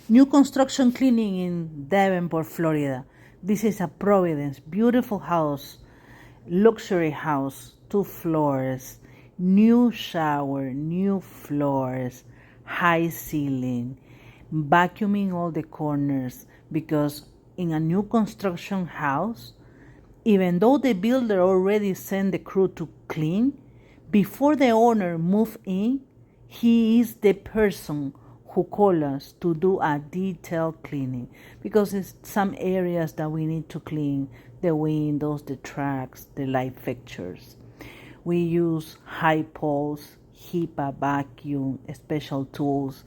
New construction cleaning in Davenport, Florida. This is a Providence, beautiful house, luxury house, 2 floors, new shower, new floors, high ceiling, vacuuming all the corners, because in a new construction house, even though the builder already sent the crew to clean, before the owner move in, he is the person who call us to do a detailed cleaning, because it's some areas that we need to clean: the windows, the tracks, the light fixtures. We use high pulse, HEPA vacuum, special tools.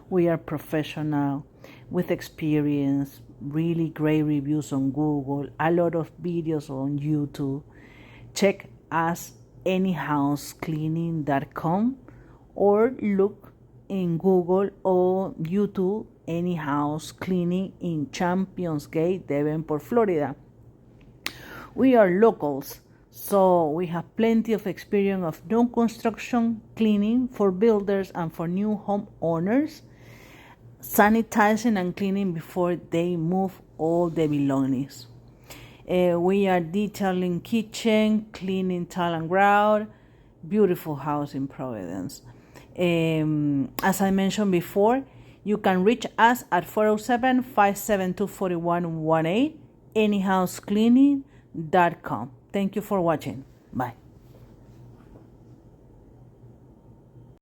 We are professional with experience, really great reviews on Google, a lot of videos on YouTube. Check us anyhousecleaning.com or look in Google or YouTube Any House Cleaning in Champions Gate, Davenport, Florida. We are locals, so we have plenty of experience of new construction cleaning for builders and for new homeowners, sanitizing and cleaning before they move all the belongings. We are detailing kitchen, cleaning tile and grout. Beautiful house in Providence. As I mentioned before, you can reach us at 407-572-4118, anyhousecleaning.com. Thank you for watching. Bye.